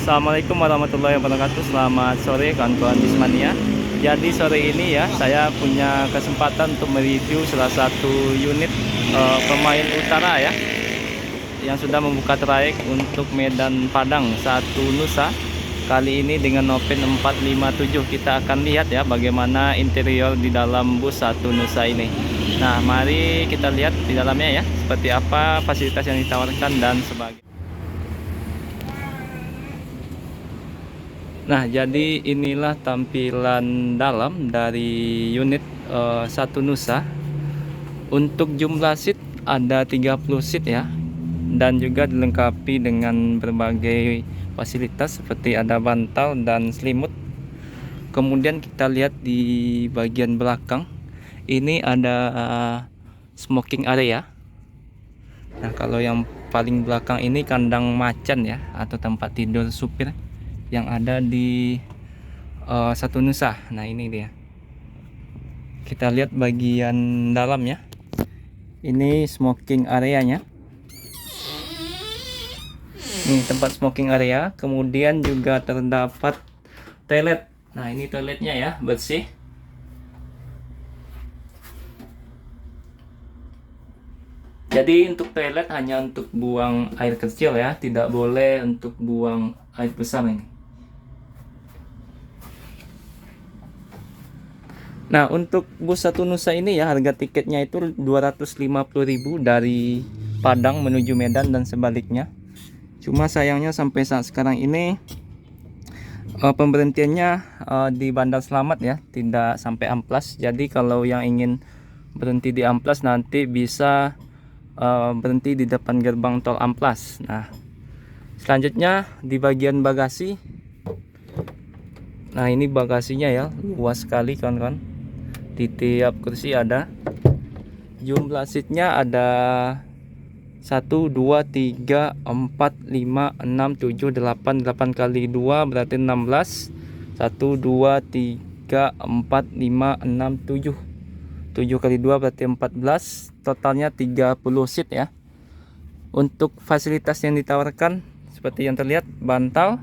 Assalamualaikum warahmatullahi wabarakatuh. Selamat sore kawan-kawan Bismania. Jadi sore ini ya saya punya kesempatan untuk mereview salah satu unit pemain utara ya, yang sudah membuka trayek untuk Medan Padang Satu Nusa. Kali ini dengan Open 457 kita akan lihat ya bagaimana interior di dalam bus Satu Nusa ini. Nah, mari kita lihat di dalamnya ya, seperti apa fasilitas yang ditawarkan dan sebagainya. Nah, jadi inilah tampilan dalam dari unit Satu Nusa. Untuk jumlah seat ada 30 seat ya, dan juga dilengkapi dengan berbagai fasilitas seperti ada bantal dan selimut. Kemudian kita lihat di bagian belakang ini ada smoking area. Nah, kalau yang paling belakang ini kandang macan ya, atau tempat tidur supir yang ada di Satu Nusa. Nah, ini dia. Kita lihat bagian dalamnya. Ini smoking areanya. Ini tempat smoking area. Kemudian juga terdapat toilet. Nah, ini toiletnya ya, bersih. Jadi untuk toilet hanya untuk buang air kecil ya, tidak boleh untuk buang air besar ini. Nah, untuk bus Satu Nusa ini ya, harga tiketnya itu 250.000 dari Padang menuju Medan dan sebaliknya. Cuma sayangnya sampai saat sekarang ini pemberhentiannya di Bandar Slamet ya, tidak sampai Amplas. Jadi kalau yang ingin berhenti di Amplas nanti bisa berhenti di depan gerbang tol Amplas. Nah, selanjutnya di bagian bagasi. Nah, ini bagasinya ya, luas sekali kawan-kawan. Di tiap kursi ada. Jumlah seatnya ada 1, 2, 3, 4, 5, 6, 7, 8. 8 kali 2 berarti 16. 1, 2, 3, 4, 5, 6, 7. 7 kali 2 berarti 14. Totalnya 30 seat ya. Untuk fasilitas yang ditawarkan seperti yang terlihat, bantal.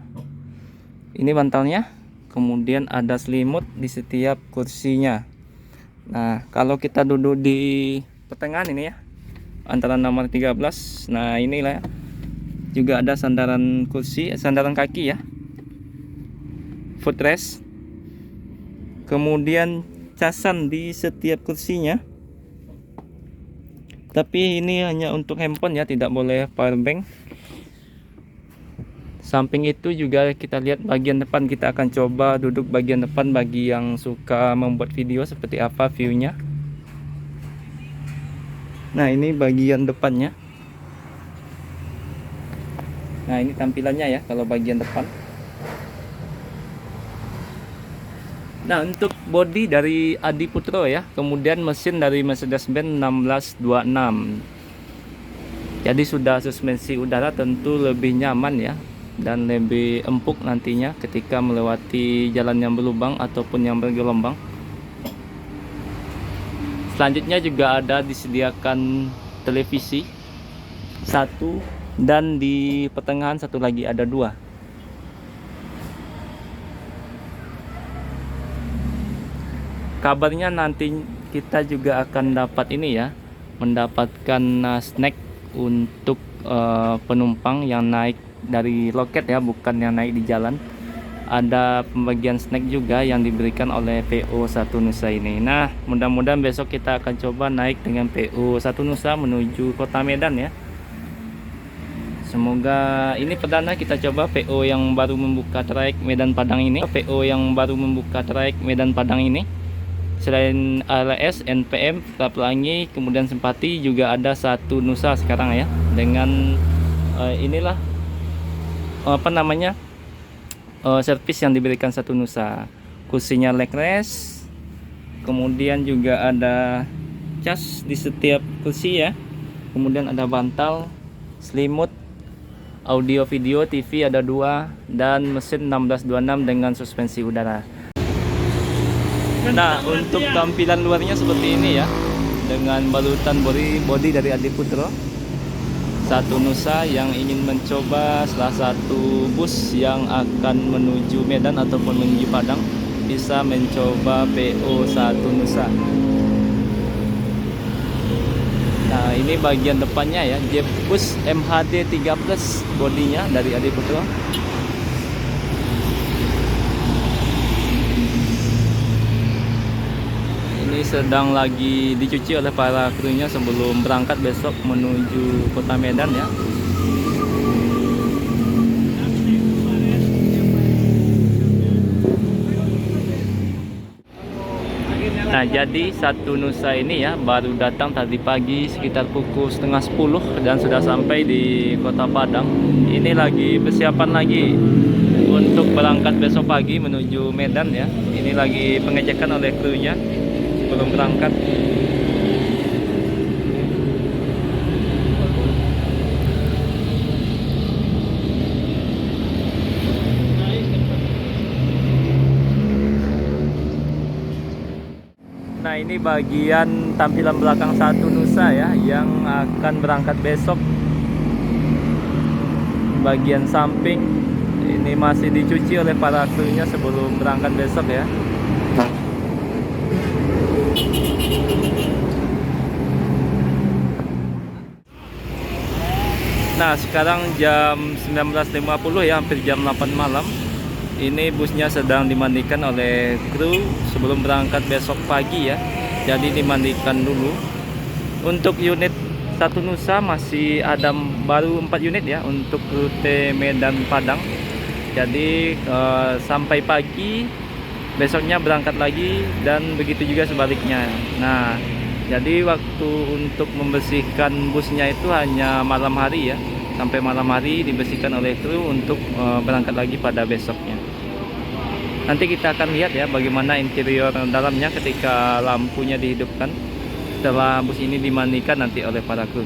Ini bantalnya. Kemudian ada selimut di setiap kursinya. Nah, kalau kita duduk di pertengahan ini ya, antara nomor 13. Nah, inilah ya. Juga ada sandaran kursi, sandaran kaki ya. Footrest. Kemudian casan di setiap kursinya. Tapi ini hanya untuk handphone ya, tidak boleh powerbank. Samping itu juga kita lihat bagian depan, kita akan coba duduk bagian depan bagi yang suka membuat video seperti apa viewnya. Nah, ini bagian depannya. Nah, ini tampilannya ya kalau bagian depan. Nah, untuk bodi dari Adi Putro ya, kemudian mesin dari Mercedes-Benz 1626. Jadi sudah suspensi udara, tentu lebih nyaman ya, dan lebih empuk nantinya ketika melewati jalan yang berlubang ataupun yang bergelombang. Selanjutnya juga ada disediakan televisi satu, dan di pertengahan satu lagi ada 2. Kabarnya nanti kita juga akan dapat ini ya, mendapatkan snack untuk penumpang yang naik dari loket ya, bukan yang naik di jalan. Ada pembagian snack juga yang diberikan oleh PO Satu Nusa ini. Nah, mudah-mudahan besok kita akan coba naik dengan PO Satu Nusa menuju kota Medan ya. Semoga ini perdana kita coba PO yang baru membuka trayek Medan Padang ini. PO yang baru membuka trayek Medan Padang ini. Selain ALS, NPM, Pelangi, kemudian Simpati, juga ada Satu Nusa sekarang ya. Dengan inilah apa namanya, servis yang diberikan Satu Nusa. Kursinya leg rest. Kemudian juga ada cas di setiap kursi ya. Kemudian ada bantal, selimut, audio video, TV ada 2, dan mesin 1626 dengan suspensi udara. Nah, untuk tampilan luarnya seperti ini ya, dengan balutan bodi dari Adi Putro. Satu Nusa yang ingin mencoba salah satu bus yang akan menuju Medan ataupun menuju Padang bisa mencoba PO Satu Nusa. Nah, ini bagian depannya ya, Jeep Bus MHD 3 Plus bodinya dari Adi Putro. Ini sedang lagi dicuci oleh para krunya sebelum berangkat besok menuju kota Medan ya. Nah, jadi Satu Nusa ini ya baru datang tadi pagi sekitar pukul setengah 10 dan sudah sampai di kota Padang. Ini lagi persiapan lagi untuk berangkat besok pagi menuju Medan ya. Ini lagi pengecekan oleh krunya sebelum berangkat. Nah, ini bagian tampilan belakang Satu Nusa ya yang akan berangkat besok. Bagian samping ini masih dicuci oleh para krunya sebelum berangkat besok ya. Nah, sekarang jam 19.50 ya, hampir jam 8 malam. Ini busnya sedang dimandikan oleh kru sebelum berangkat besok pagi ya. Jadi dimandikan dulu. Untuk unit Satu Nusa masih ada baru 4 unit ya untuk rute Medan Padang. Jadi sampai pagi besoknya berangkat lagi dan begitu juga sebaliknya. Nah, jadi waktu untuk membersihkan busnya itu hanya malam hari ya. Sampai malam hari dibersihkan oleh kru untuk berangkat lagi pada besoknya. Nanti kita akan lihat ya bagaimana interior dalamnya ketika lampunya dihidupkan setelah bus ini dimandikan nanti oleh para kru.